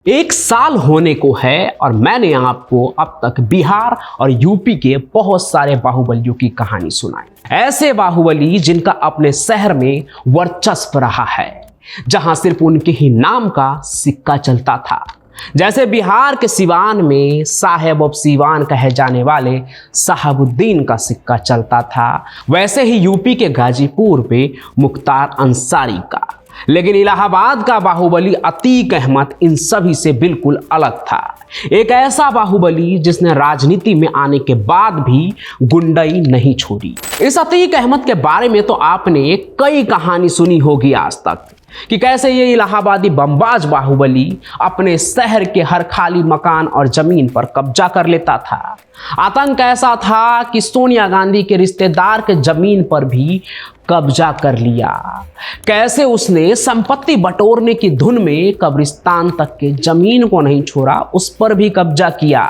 एक साल होने को है और मैंने आपको अब तक बिहार और यूपी के बहुत सारे बाहुबलियों की कहानी सुनाई। ऐसे बाहुबली जिनका अपने शहर में वर्चस्व रहा है, जहां सिर्फ उनके ही नाम का सिक्का चलता था। जैसे बिहार के सिवान में साहेब ऑफ सिवान कहे जाने वाले साहबुद्दीन का सिक्का चलता था, वैसे ही यूपी के गाजीपुर पे मुख्तार अंसारी का। लेकिन इलाहाबाद का बाहुबली अतीक अहमद इन सभी से बिल्कुल अलग था। एक ऐसा बाहुबली जिसने राजनीति में आने के बाद भी गुंडई नहीं छोड़ी। इस अतीक अहमद के बारे में तो आपने कई कहानी सुनी होगी आज तक कि कैसे ये इलाहाबादी बमबाज बाहुबली अपने शहर के हर खाली मकान और जमीन पर कब्जा कर लेता था। आतंक ऐसा था कि सोनिया गांधी के रिश्तेदार के जमीन पर भी कब्जा कर लिया। कैसे उसने संपत्ति बटोरने की धुन में कब्रिस्तान तक के जमीन को नहीं छोड़ा, उस पर भी कब्जा किया।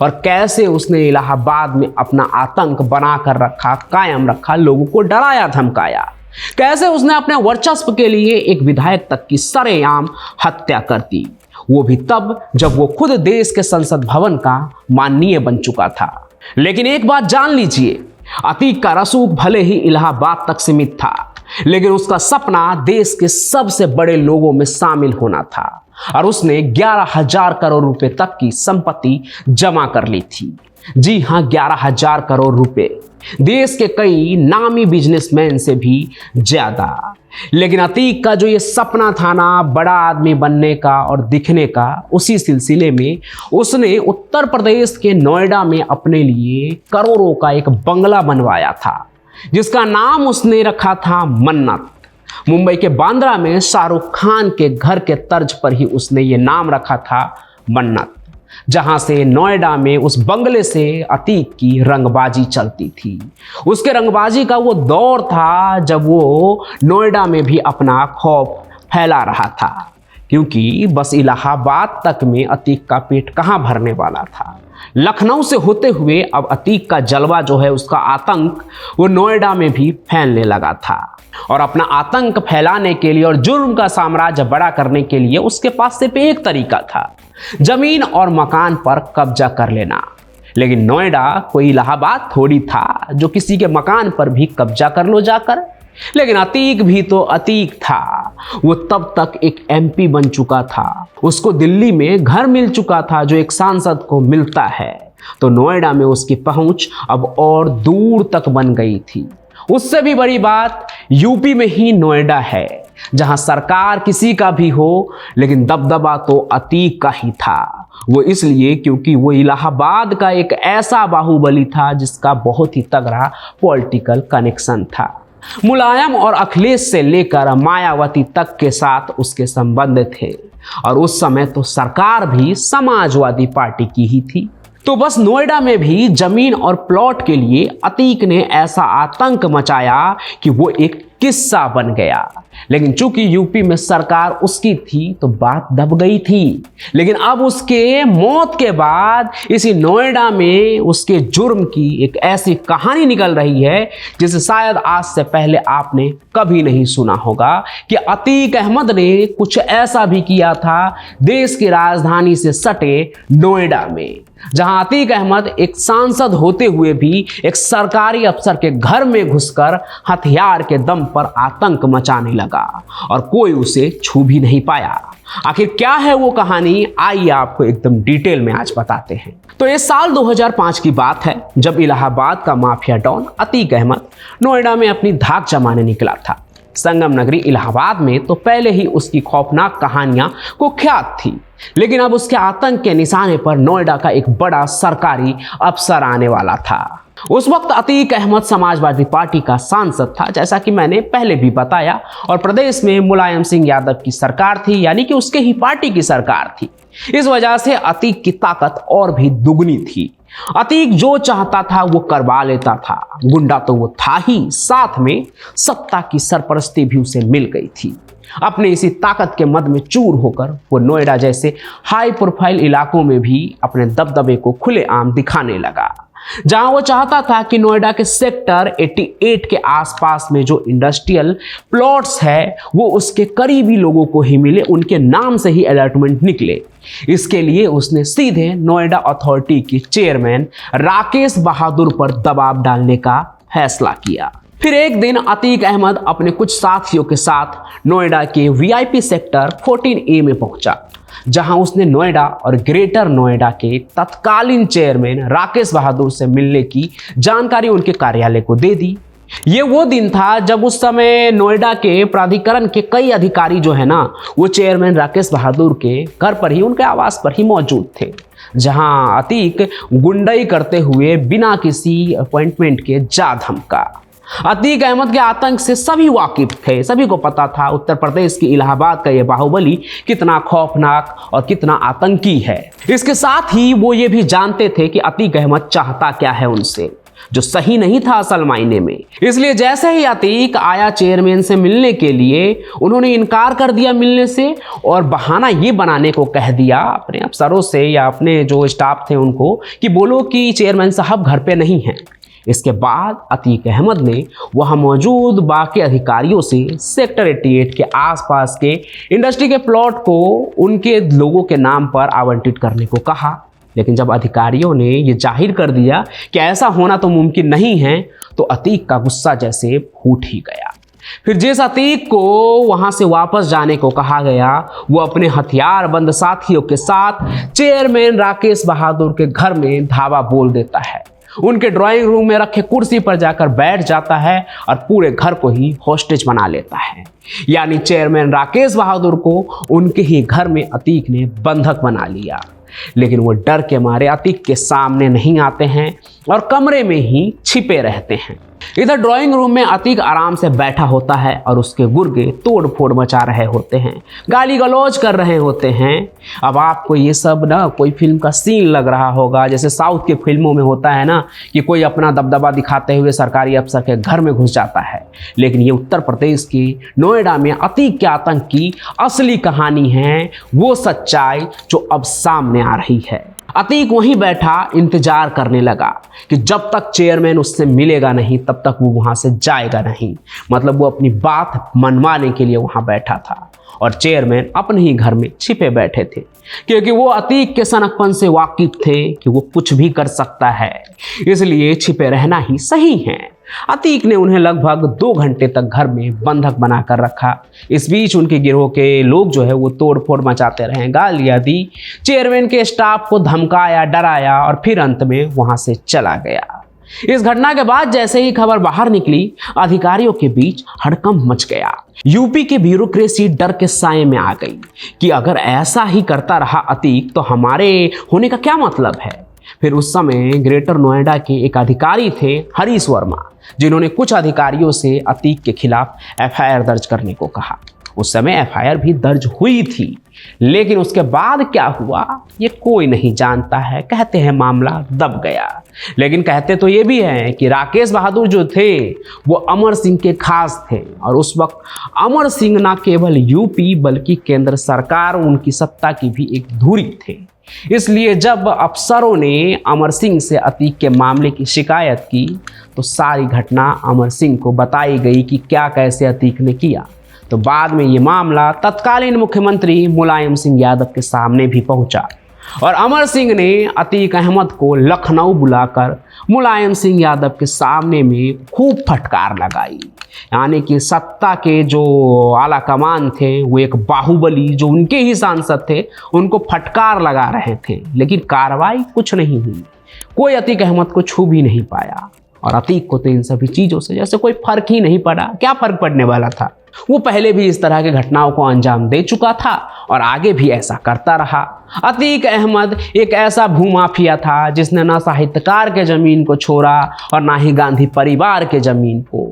और कैसे उसने इलाहाबाद में अपना आतंक बना कर रखा, कायम रखा, लोगों को डराया धमकाया। कैसे उसने अपने वर्चस्व के लिए एक विधायक तक की सरेआम हत्या कर दी, वो भी तब जब वो खुद देश के संसद भवन का माननीय बन चुका था। लेकिन एक बात जान लीजिए, अतीक का रसूख भले ही इलाहाबाद तक सीमित था, लेकिन उसका सपना देश के सबसे बड़े लोगों में शामिल होना था। और उसने 11,000 करोड़ रुपए तक की संपत्ति जमा कर ली थी। जी हां, 11,000 करोड़ रुपए, देश के कई नामी बिजनेसमैन से भी ज्यादा। लेकिन अतीक का जो ये सपना था ना, बड़ा आदमी बनने का और दिखने का, उसी सिलसिले में उसने उत्तर प्रदेश के नोएडा में अपने लिए करोड़ों का एक बंगला बनवाया था, जिसका नाम उसने रखा था मन्नत। मुंबई के बांद्रा में शाहरुख खान के घर के तर्ज पर ही उसने ये नाम रखा था मन्नत, जहां से नोएडा में उस बंगले से अतीक की रंगबाजी चलती थी। उसके रंगबाजी का वो दौर था जब वो नोएडा में भी अपना खौफ फैला रहा था, क्योंकि बस इलाहाबाद तक में अतीक का पेट कहां भरने वाला था। लखनऊ से होते हुए अब अतीक का जलवा जो है, उसका आतंक, वो नोएडा में भी फैलने लगा था। और अपना आतंक फैलाने के लिए और जुर्म का साम्राज्य बड़ा करने के लिए उसके पास सिर्फ एक तरीका था, जमीन और मकान पर कब्जा कर लेना। लेकिन नोएडा कोई इलाहाबाद थोड़ी था जो किसी के मकान पर भी कब्जा कर लो जाकर। लेकिन अतीक भी तो अतीक था। वो तब तक एक एमपी बन चुका था, उसको दिल्ली में घर मिल चुका था जो एक सांसद को मिलता है। तो नोएडा में उसकी पहुंच अब और दूर तक बन गई थी। उससे भी बड़ी बात, यूपी में ही नोएडा है, जहां सरकार किसी का भी हो, लेकिन दबदबा तो अतीक का ही था। वो इसलिए क्योंकि वो इलाहाबाद का एक ऐसा बाहुबली था जिसका बहुत ही तगड़ा पॉलिटिकल कनेक्शन था। मुलायम और अखिलेश से लेकर मायावती तक के साथ उसके संबंध थे। और उस समय तो सरकार भी समाजवादी पार्टी की ही थी। तो बस नोएडा में भी जमीन और प्लॉट के लिए अतीक ने ऐसा आतंक मचाया कि वो एक किस्सा बन गया। लेकिन चूंकि यूपी में सरकार उसकी थी तो बात दब गई थी। लेकिन अब उसके मौत के बाद इसी नोएडा में उसके जुर्म की एक ऐसी कहानी निकल रही है जिसे शायद आज से पहले आपने कभी नहीं सुना होगा, कि अतीक अहमद ने कुछ ऐसा भी किया था देश की राजधानी से सटे नोएडा में, जहां अतीक अहमद एक सांसद होते हुए भी एक सरकारी अफसर के घर में घुसकर हथियार के दम पर आतंक मचाने लगा और कोई उसे छू भी नहीं पाया। आखिर क्या है वो कहानी, आइए आपको एकदम डिटेल में आज बताते हैं। तो ये साल 2005 की बात है, जब इलाहाबाद का माफिया डॉन अतीक अहमद नोएडा में अपनी धाक जमाने निकला था। संगम नगरी इलाहाबाद में तो पहले ही उसकी खौफनाक कहानियां कुख्यात थी, लेकिन अब उसके आतंक के निशाने पर नोएडा का एक बड़ा सरकारी अफसर आने वाला था। उस वक्त अतीक अहमद समाजवादी पार्टी का सांसद था, जैसा कि मैंने पहले भी बताया, और प्रदेश में मुलायम सिंह यादव की सरकार थी, यानी कि उसके ही पार्टी की सरकार थी। इस वजह से अतीक की ताकत और भी दुगनी थी। अतीक जो चाहता था वो करवा लेता था। गुंडा तो वो था ही, साथ में सत्ता की सरपरस्ती भी उसे मिल गई थी। अपने इसी ताकत के मद में चूर होकर वो नोएडा जैसे हाई प्रोफाइल इलाकों में भी अपने दबदबे को खुलेआम दिखाने लगा। जहां वो चाहता था कि नोएडा के सेक्टर 88 के आसपास में जो इंडस्ट्रियल प्लॉट्स है वो उसके करीबी लोगों को ही मिले, उनके नाम से ही अलॉटमेंट निकले। इसके लिए उसने सीधे नोएडा अथॉरिटी के चेयरमैन राकेश बहादुर पर दबाव डालने का फैसला किया। फिर एक दिन अतीक अहमद अपने कुछ साथियों के साथ नोएडा के वीआईपी सेक्टर 14A में पहुंचा, जहां उसने नोएडा और ग्रेटर नोएडा के तत्कालीन चेयरमैन राकेश बहादुर से मिलने की जानकारी उनके कार्यालय को दे दी। ये वो दिन था जब उस समय नोएडा के प्राधिकरण के कई अधिकारी जो है ना, वो चेयरमैन राकेश बहादुर के घर पर ही, उनके आवास पर ही मौजूद थे, जहां अतीक गुंडाई करते हुए बिना किसी अपॉइंटमेंट के जा धमका। अतीक अहमद के आतंक से सभी वाकिफ थे, सभी को पता था उत्तर प्रदेश की इलाहाबाद का ये बाहुबली कितना खौफनाक और कितना आतंकी है। इसके साथ ही वो ये भी जानते थे कि अतीक अहमद चाहता क्या है उनसे, जो सही नहीं था असल मायने में। इसलिए जैसे ही अतीक आया चेयरमैन से मिलने के लिए, उन्होंने इनकार कर दिया मिलने से और बहाना ये बनाने को कह दिया अपने अफसरों से या अपने जो स्टाफ थे उनको कि बोलो कि चेयरमैन साहब घर पे नहीं हैं। इसके बाद अतीक अहमद ने वहां मौजूद बाकी अधिकारियों से सेक्टर 88 के आसपास के इंडस्ट्री के प्लॉट को उनके लोगों के नाम पर आवंटित करने को कहा। लेकिन जब अधिकारियों ने ये जाहिर कर दिया कि ऐसा होना तो मुमकिन नहीं है, तो अतीक का गुस्सा जैसे फूट ही गया। फिर जिस अतीक को वहां से वापस जाने को कहा गया, वो अपने हथियारबंद साथियों के साथ चेयरमैन राकेश बहादुर के घर में धावा बोल देता है, उनके ड्राइंग रूम में रखे कुर्सी पर जाकर बैठ जाता है और पूरे घर को ही हॉस्टेज बना लेता है। यानी चेयरमैन राकेश बहादुर को उनके ही घर में अतीक ने बंधक बना लिया। लेकिन वो डर के मारे अतीक के सामने नहीं आते हैं और कमरे में ही छिपे रहते हैं। इधर ड्राइंग रूम में अतीक आराम से बैठा होता है और उसके गुर्गे तोड़ फोड़ मचा रहे होते हैं, गाली गलौज कर रहे होते हैं। अब आपको ये सब ना कोई फिल्म का सीन लग रहा होगा, जैसे साउथ की फिल्मों में होता है ना कि कोई अपना दबदबा दिखाते हुए सरकारी अफसर के घर में घुस जाता है। लेकिन ये उत्तर प्रदेश की नोएडा में अतीक के आतंक की असली कहानी है, वो सच्चाई जो अब सामने आ रही है। अतीक वहीं बैठा इंतजार करने लगा कि जब तक चेयरमैन उससे मिलेगा नहीं तब तक वो वहां से जाएगा नहीं। मतलब वो अपनी बात मनवाने के लिए वहां बैठा था और चेयरमैन अपने ही घर में छिपे बैठे थे, क्योंकि वो अतीक के सनकपन से वाकिफ थे कि वो कुछ भी कर सकता है, इसलिए छिपे रहना ही सही है। अतीक ने उन्हें लगभग 2 घंटे तक घर में बंधक बनाकर रखा। इस बीच उनके गिरोह के लोग जो है वो तोड़ फोड़ मचाते रहे, गालियां दी, चेयरमैन के स्टाफ को धमकाया, डराया और फिर अंत में वहां से चला गया। इस घटना के बाद जैसे ही खबर बाहर निकली, अधिकारियों के बीच हड़कंप मच गया। यूपी की ब्यूरोक्रेसी डर के साए में आ गई कि अगर ऐसा ही करता रहा अतीक तो हमारे होने का क्या मतलब है। फिर उस समय ग्रेटर नोएडा के एक अधिकारी थे, हरीश वर्मा, जिन्होंने कुछ अधिकारियों से अतीक के खिलाफ एफआईआर दर्ज करने को कहा। उस समय एफआईआर भी दर्ज हुई थी, लेकिन उसके बाद क्या हुआ ये कोई नहीं जानता है। कहते हैं मामला दब गया, लेकिन कहते तो ये भी हैं कि राकेश बहादुर जो थे वो अमर सिंह के खास थे और उस वक्त अमर सिंह न केवल यूपी बल्कि केंद्र सरकार उनकी सत्ता की भी एक धुरी थे। इसलिए जब अफसरों ने अमर सिंह से अतीक के मामले की शिकायत की तो सारी घटना अमर सिंह को बताई गई कि क्या कैसे अतीक ने किया। तो बाद में ये मामला तत्कालीन मुख्यमंत्री मुलायम सिंह यादव के सामने भी पहुंचा और अमर सिंह ने अतीक अहमद को लखनऊ बुलाकर मुलायम सिंह यादव के सामने में खूब फटकार लगाई। यानी कि सत्ता के जो आला कमान थे, वो एक बाहुबली जो उनके ही सांसद थे, उनको फटकार लगा रहे थे, लेकिन कार्रवाई कुछ नहीं हुई। कोई अतीक अहमद को छू भी नहीं पाया और अतीक को तो इन सभी चीज़ों से जैसे कोई फर्क ही नहीं पड़ा। क्या फर्क पड़ने वाला था, वो पहले भी इस तरह की घटनाओं को अंजाम दे चुका था और आगे भी ऐसा करता रहा। अतीक अहमद एक ऐसा भूमाफिया था जिसने ना साहित्यकार के जमीन को छोड़ा और ना ही गांधी परिवार के जमीन को।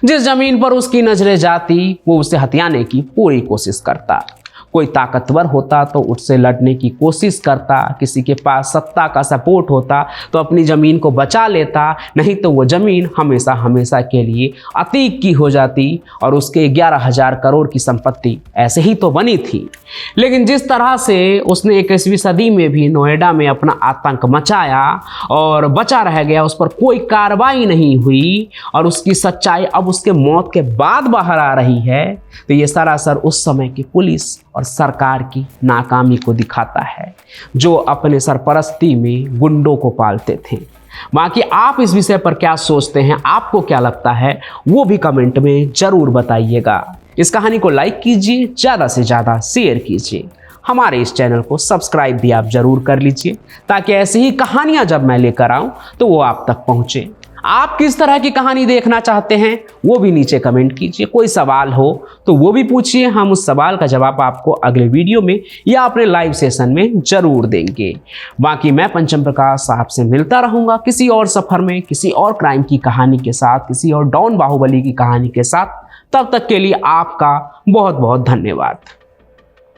जिस जमीन पर उसकी नजरें जाती वो उसे हथियाने की पूरी कोशिश करता। कोई ताकतवर होता तो उससे लड़ने की कोशिश करता, किसी के पास सत्ता का सपोर्ट होता तो अपनी ज़मीन को बचा लेता, नहीं तो वो ज़मीन हमेशा हमेशा के लिए अतीक की हो जाती और उसके 11,000 करोड़ की संपत्ति ऐसे ही तो बनी थी। लेकिन जिस तरह से उसने 21वीं सदी में भी नोएडा में अपना आतंक मचाया और बचा रह गया, उस पर कोई कार्रवाई नहीं हुई और उसकी सच्चाई अब उसके मौत के बाद बाहर आ रही है, तो ये सरासर उस समय की पुलिस और सरकार की नाकामी को दिखाता है, जो अपने सरपरस्ती में गुंडों को पालते थे। बाकी आप इस विषय पर क्या सोचते हैं, आपको क्या लगता है, वो भी कमेंट में जरूर बताइएगा। इस कहानी को लाइक कीजिए, ज़्यादा से ज़्यादा शेयर कीजिए। हमारे इस चैनल को सब्सक्राइब भी आप जरूर कर लीजिए, ताकि ऐसी ही कहानियां जब मैं लेकर आऊं तो वो आप तक पहुंचे। आप किस तरह की कहानी देखना चाहते हैं वो भी नीचे कमेंट कीजिए। कोई सवाल हो तो वो भी पूछिए, हम उस सवाल का जवाब आपको अगले वीडियो में या अपने लाइव सेशन में जरूर देंगे। बाकी मैं पंचम प्रकाश साहब से मिलता रहूंगा किसी और सफर में, किसी और क्राइम की कहानी के साथ, किसी और डॉन बाहुबली की कहानी के साथ। तब तक के लिए आपका बहुत बहुत धन्यवाद।